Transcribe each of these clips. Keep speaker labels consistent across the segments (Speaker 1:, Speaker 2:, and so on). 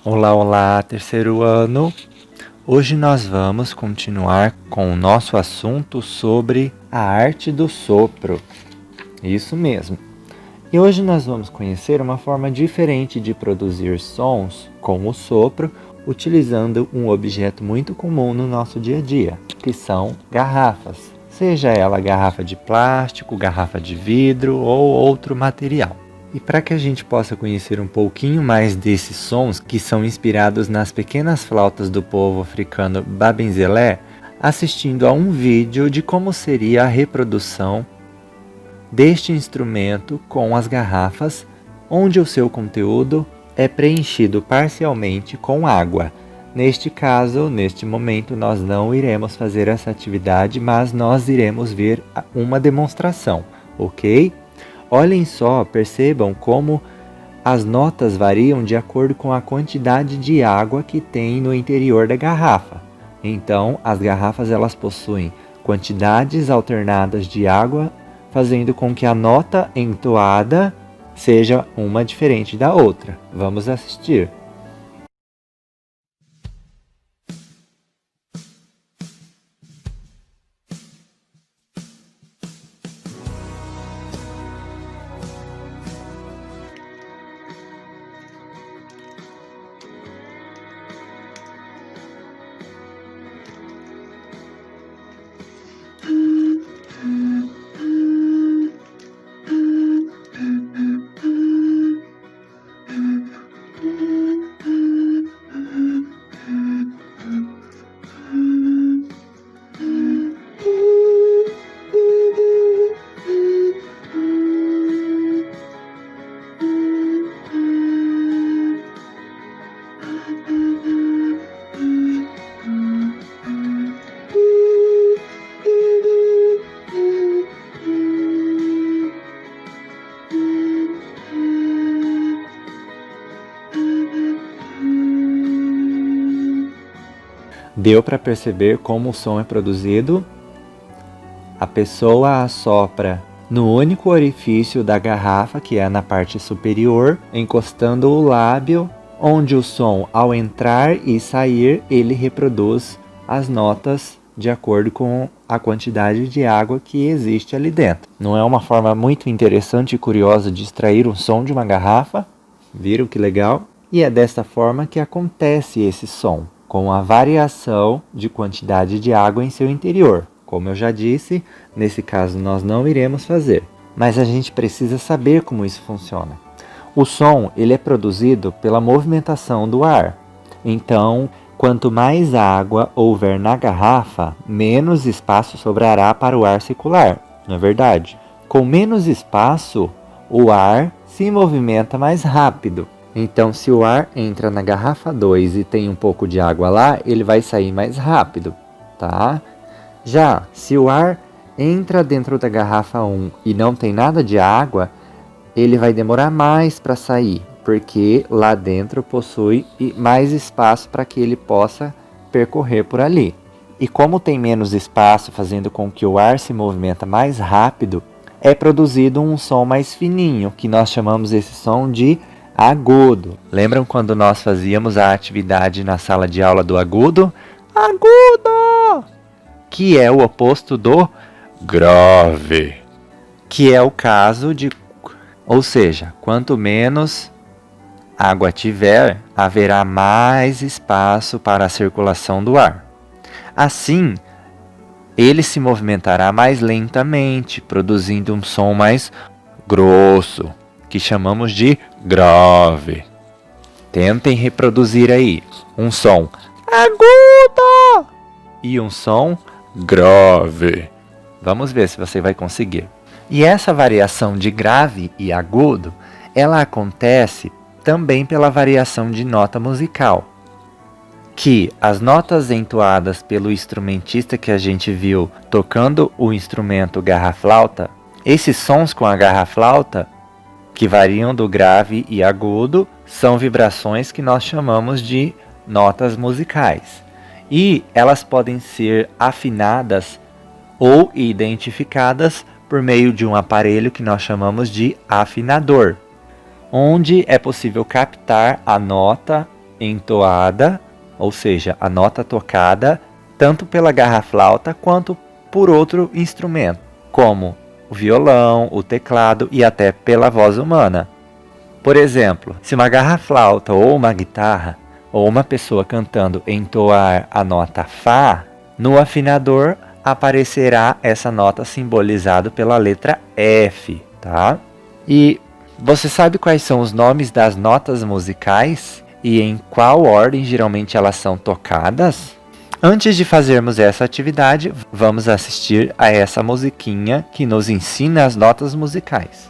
Speaker 1: Olá, olá, terceiro ano! Hoje nós vamos continuar com o nosso assunto sobre a arte do sopro. Isso mesmo! E hoje nós vamos conhecer uma forma diferente de produzir sons com o sopro, utilizando um objeto muito comum no nosso dia a dia, que são garrafas. Seja ela garrafa de plástico, garrafa de vidro ou outro material. E para que a gente possa conhecer um pouquinho mais desses sons que são inspirados nas pequenas flautas do povo africano Babenzélé, assistindo a um vídeo de como seria a reprodução deste instrumento com as garrafas, onde o seu conteúdo é preenchido parcialmente com água. Neste caso, neste momento, nós não iremos fazer essa atividade, mas nós iremos ver uma demonstração, ok? Olhem só, percebam como as notas variam de acordo com a quantidade de água que tem no interior da garrafa. Então, as garrafas elas possuem quantidades alternadas de água, fazendo com que a nota entoada seja uma diferente da outra. Vamos assistir. Deu para perceber como o som é produzido? A pessoa assopra no único orifício da garrafa, que é na parte superior, encostando o lábio, onde o som, ao entrar e sair, ele reproduz as notas de acordo com a quantidade de água que existe ali dentro. Não é uma forma muito interessante e curiosa de extrair um som de uma garrafa? Viram que legal? E é desta forma que acontece esse som, com a variação de quantidade de água em seu interior. Como eu já disse, nesse caso nós não iremos fazer, mas a gente precisa saber como isso funciona. O som ele é produzido pela movimentação do ar. Então, quanto mais água houver na garrafa, menos espaço sobrará para o ar circular, não é verdade? Com menos espaço, o ar se movimenta mais rápido. Então, se o ar entra na garrafa 2 e tem um pouco de água lá, ele vai sair mais rápido, tá? Já, se o ar entra dentro da garrafa 1 e não tem nada de água, ele vai demorar mais para sair, porque lá dentro possui mais espaço para que ele possa percorrer por ali. E como tem menos espaço, fazendo com que o ar se movimenta mais rápido, é produzido um som mais fininho, que nós chamamos esse som de agudo. Lembram quando nós fazíamos a atividade na sala de aula do agudo? Agudo! Que é o oposto do grave. Que é o caso de... Ou seja, quanto menos água tiver, haverá mais espaço para a circulação do ar. Assim, ele se movimentará mais lentamente, produzindo um som mais grosso, que chamamos de grave. Tentem reproduzir aí um som agudo e um som grave. Vamos ver se você vai conseguir. E essa variação de grave e agudo, ela acontece também pela variação de nota musical, que as notas entoadas pelo instrumentista que a gente viu tocando o instrumento garraflauta, esses sons com a garraflauta que variam do grave e agudo, são vibrações que nós chamamos de notas musicais. E elas podem ser afinadas ou identificadas por meio de um aparelho que nós chamamos de afinador, onde é possível captar a nota entoada, ou seja, a nota tocada, tanto pela garra-flauta quanto por outro instrumento, como o violão, o teclado e até pela voz humana. Por exemplo, se uma garra-flauta ou uma guitarra, ou uma pessoa cantando entoar a nota Fá, no afinador aparecerá essa nota simbolizada pela letra F, tá? E você sabe quais são os nomes das notas musicais e em qual ordem geralmente elas são tocadas? Antes de fazermos essa atividade, vamos assistir a essa musiquinha que nos ensina as notas musicais.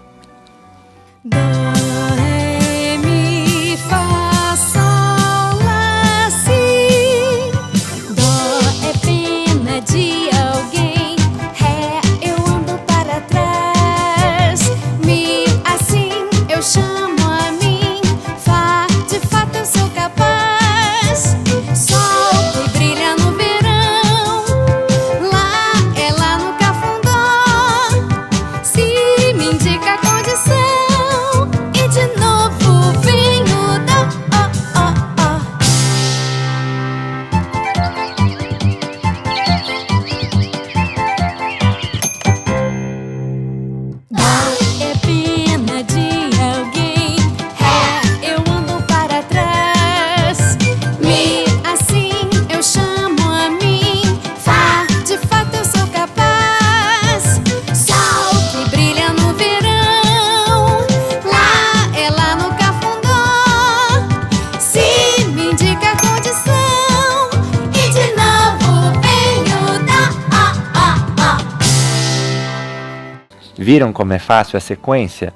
Speaker 1: Viram como é fácil a sequência?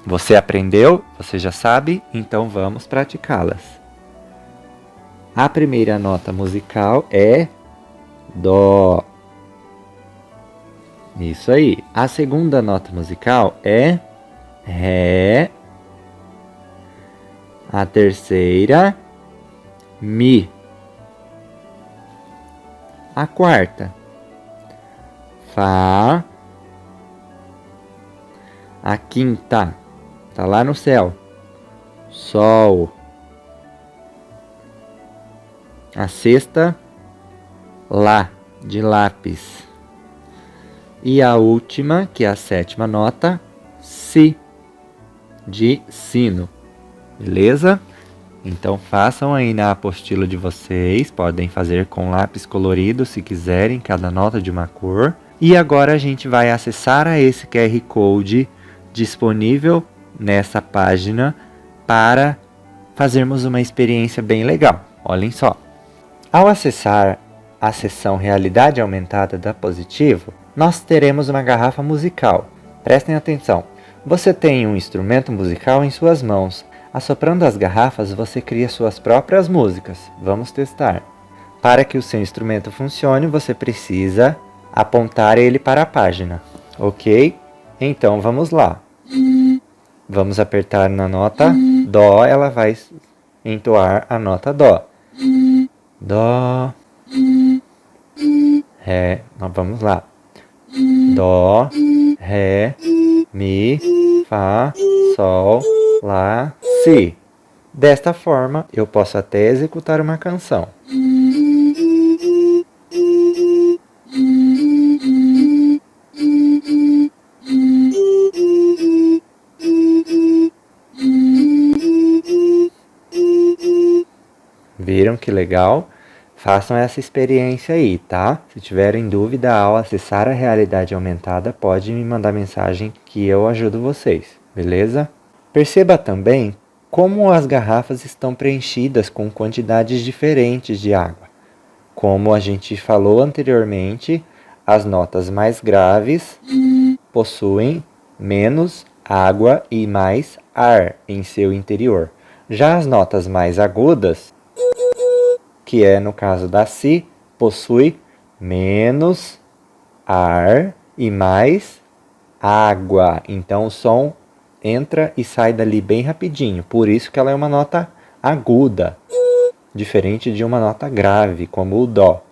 Speaker 1: Você aprendeu? Você já sabe? Então vamos praticá-las. A primeira nota musical é Dó. Isso aí. A segunda nota musical é Ré. A terceira, Mi. A quarta, Fá. A quinta, tá lá no céu, Sol. A sexta, Lá, de lápis. E a última, que é a sétima nota, Si, de sino. Beleza? Então façam aí na apostila de vocês, podem fazer com lápis colorido se quiserem, cada nota de uma cor. E agora a gente vai acessar a esse QR Code disponível nessa página para fazermos uma experiência bem legal. Olhem só. Ao acessar a seção Realidade Aumentada da Positivo, nós teremos uma garrafa musical. Prestem atenção. Você tem um instrumento musical em suas mãos. Assoprando as garrafas, você cria suas próprias músicas. Vamos testar. Para que o seu instrumento funcione, você precisa apontar ele para a página. Ok? Então vamos lá. Vamos apertar na nota Dó, ela vai entoar a nota Dó. Dó, Ré, vamos lá. Dó, Ré, Mi, Fá, Sol, Lá, Si. Desta forma, eu posso até executar uma canção. Viram que legal? Façam essa experiência aí, tá? Se tiverem dúvida ao acessar a realidade aumentada, pode me mandar mensagem que eu ajudo vocês, beleza? Perceba também como as garrafas estão preenchidas com quantidades diferentes de água. Como a gente falou anteriormente, as notas mais graves possuem menos água e mais ar em seu interior. Já as notas mais agudas, que é no caso da Si, possui menos ar e mais água. Então o som entra e sai dali bem rapidinho. Por isso que ela é uma nota aguda, diferente de uma nota grave, como o Dó.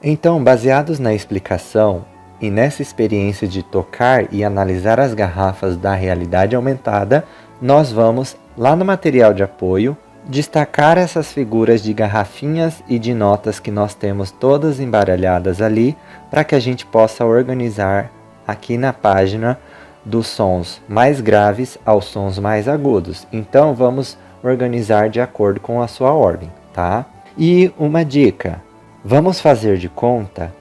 Speaker 1: Então, baseados na explicação e nessa experiência de tocar e analisar as garrafas da realidade aumentada, nós vamos lá no material de apoio, destacar essas figuras de garrafinhas e de notas que nós temos todas embaralhadas ali, para que a gente possa organizar aqui na página dos sons mais graves aos sons mais agudos. Então vamos organizar de acordo com a sua ordem, tá? E uma dica, vamos fazer de conta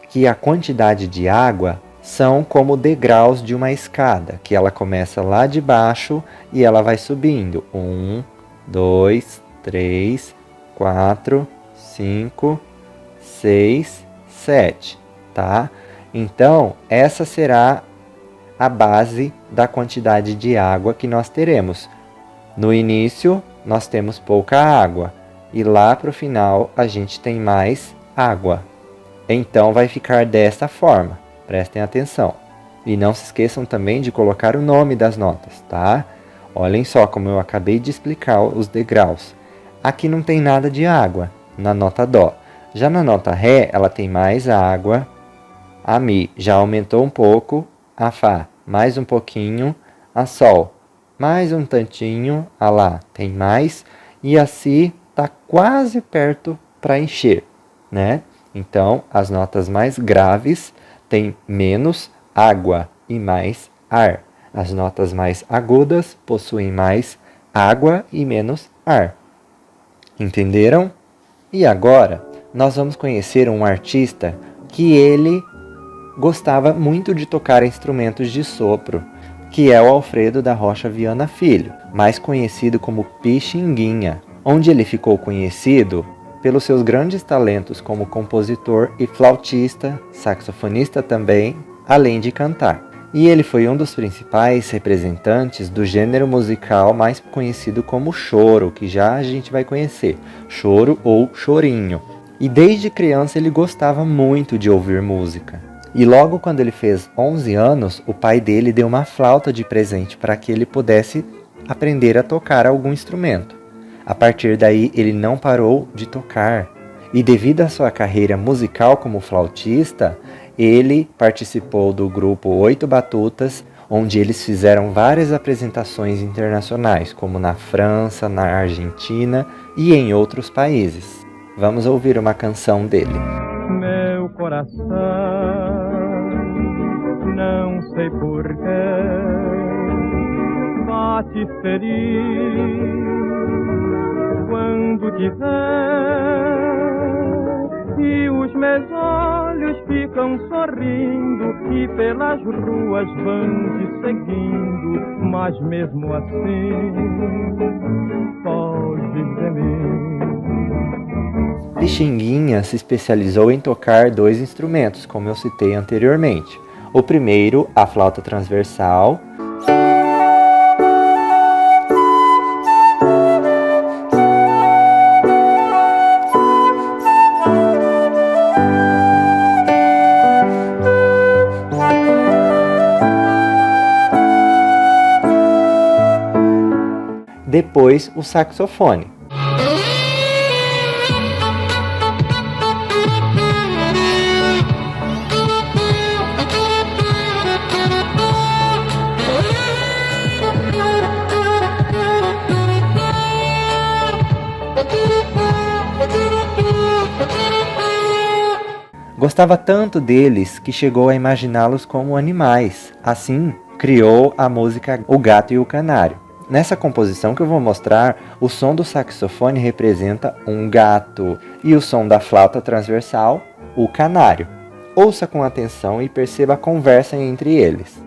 Speaker 1: que a quantidade de água são como degraus de uma escada, que ela começa lá de baixo e ela vai subindo. 1, 2, 3, 4, 5, 6, 7, tá? Então, essa será a base da quantidade de água que nós teremos. No início, nós temos pouca água e lá para o final a gente tem mais água. Então, vai ficar desta forma. Prestem atenção. E não se esqueçam também de colocar o nome das notas, tá? Olhem só como eu acabei de explicar os degraus. Aqui não tem nada de água, na nota Dó. Já na nota Ré, ela tem mais água. A Mi já aumentou um pouco. A Fá, mais um pouquinho. A Sol, mais um tantinho. A Lá, tem mais. E a Si está quase perto para encher, né? Então, as notas mais graves têm menos água e mais ar. As notas mais agudas possuem mais água e menos ar. Entenderam? E agora, nós vamos conhecer um artista que ele gostava muito de tocar instrumentos de sopro, que é o Alfredo da Rocha Viana Filho, mais conhecido como Pixinguinha, onde ele ficou conhecido pelos seus grandes talentos como compositor e flautista, saxofonista também, além de cantar. E ele foi um dos principais representantes do gênero musical mais conhecido como choro, que já a gente vai conhecer, choro ou chorinho. E desde criança ele gostava muito de ouvir música. E logo quando ele fez 11 anos, o pai dele deu uma flauta de presente para que ele pudesse aprender a tocar algum instrumento. A partir daí ele não parou de tocar. E devido à sua carreira musical como flautista, ele participou do grupo Oito Batutas, onde eles fizeram várias apresentações internacionais, como na França, na Argentina e em outros países. Vamos ouvir uma canção dele.
Speaker 2: Meu coração, não sei porquê, bate feliz quando te vê. E os meus olhos ficam sorrindo e pelas ruas vão te seguindo, mas mesmo assim foges de mim.
Speaker 1: Pixinguinha se especializou em tocar dois instrumentos, como eu citei anteriormente. O primeiro, a flauta transversal, depois o saxofone. Gostava tanto deles que chegou a imaginá-los como animais. Assim, criou a música O Gato e o Canário. Nessa composição que eu vou mostrar, o som do saxofone representa um gato e o som da flauta transversal, o canário. Ouça com atenção e perceba a conversa entre eles.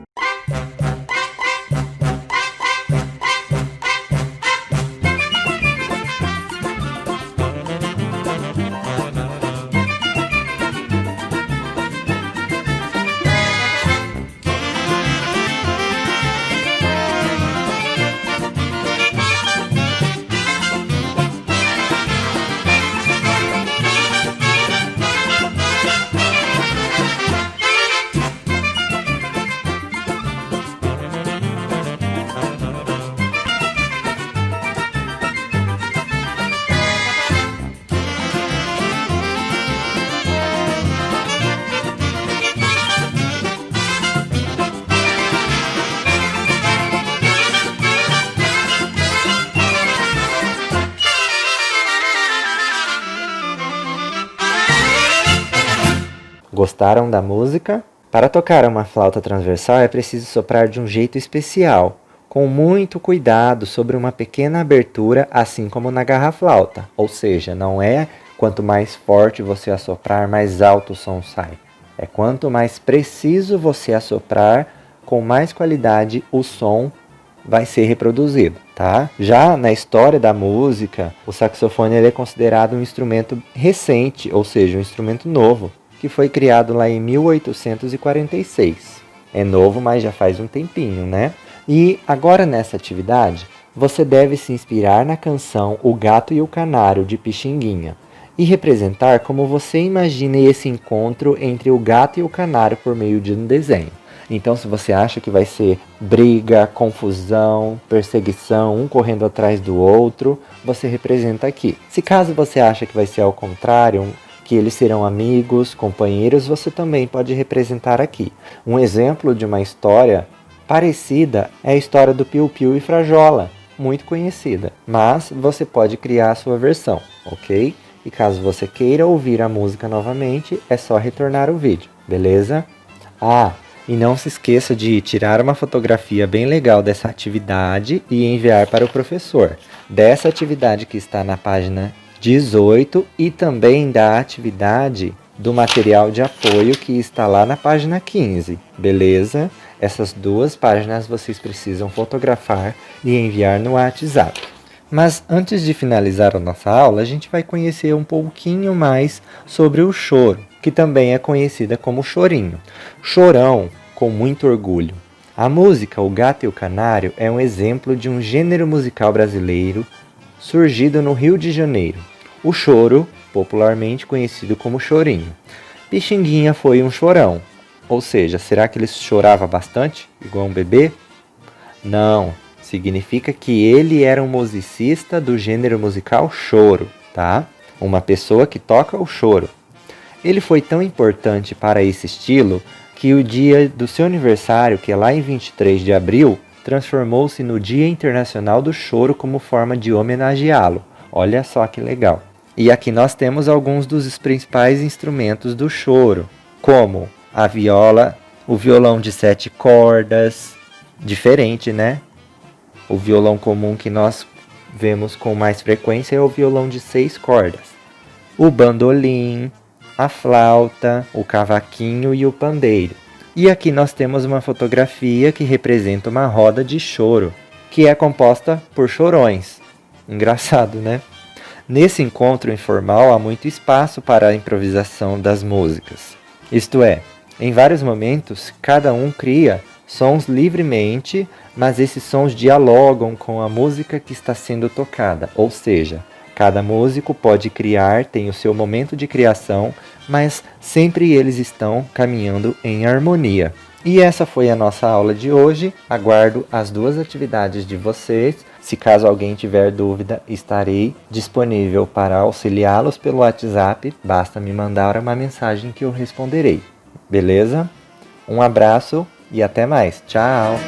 Speaker 1: Gostaram da música? Para tocar uma flauta transversal é preciso soprar de um jeito especial, com muito cuidado sobre uma pequena abertura, assim como na garraflauta. Ou seja, não é quanto mais forte você assoprar, mais alto o som sai. É quanto mais preciso você assoprar, com mais qualidade o som vai ser reproduzido, tá? Já na história da música, o saxofone ele é considerado um instrumento recente, ou seja, um instrumento novo, que foi criado lá em 1846. É novo, mas já faz um tempinho, né? E agora nessa atividade, você deve se inspirar na canção O Gato e o Canário, de Pixinguinha, e representar como você imagina esse encontro entre o gato e o canário por meio de um desenho. Então, se você acha que vai ser briga, confusão, perseguição, um correndo atrás do outro, você representa aqui. Se caso você acha que vai ser ao contrário, que eles serão amigos, companheiros, você também pode representar aqui. Um exemplo de uma história parecida é a história do Piu Piu e Frajola, muito conhecida, mas você pode criar a sua versão, ok? E caso você queira ouvir a música novamente, é só retornar o vídeo, beleza? E não se esqueça de tirar uma fotografia bem legal dessa atividade e enviar para o professor. Dessa atividade que está na página 18 e também da atividade do material de apoio que está lá na página 15, beleza? Essas duas páginas vocês precisam fotografar e enviar no WhatsApp. Mas antes de finalizar a nossa aula, a gente vai conhecer um pouquinho mais sobre o choro, que também é conhecida como chorinho. Chorão, com muito orgulho. A música O Gato e o Canário é um exemplo de um gênero musical brasileiro surgido no Rio de Janeiro. O choro, popularmente conhecido como chorinho. Pixinguinha foi um chorão. Ou seja, será que ele chorava bastante, igual um bebê? Não, significa que ele era um musicista do gênero musical choro, tá? Uma pessoa que toca o choro. Ele foi tão importante para esse estilo que o dia do seu aniversário, que é lá em 23 de abril, transformou-se no Dia Internacional do Choro como forma de homenageá-lo. Olha só que legal. E aqui nós temos alguns dos principais instrumentos do choro, como a viola, o violão de 7 cordas, diferente, né? O violão comum que nós vemos com mais frequência é o violão de 6 cordas. O bandolim, a flauta, o cavaquinho e o pandeiro. E aqui nós temos uma fotografia que representa uma roda de choro, que é composta por chorões. Engraçado, né? Nesse encontro informal há muito espaço para a improvisação das músicas. Isto é, em vários momentos, cada um cria sons livremente, mas esses sons dialogam com a música que está sendo tocada. Ou seja, cada músico pode criar, tem o seu momento de criação, mas sempre eles estão caminhando em harmonia. E essa foi a nossa aula de hoje. Aguardo as duas atividades de vocês. Se caso alguém tiver dúvida, estarei disponível para auxiliá-los pelo WhatsApp. Basta me mandar uma mensagem que eu responderei. Beleza? Um abraço e até mais. Tchau!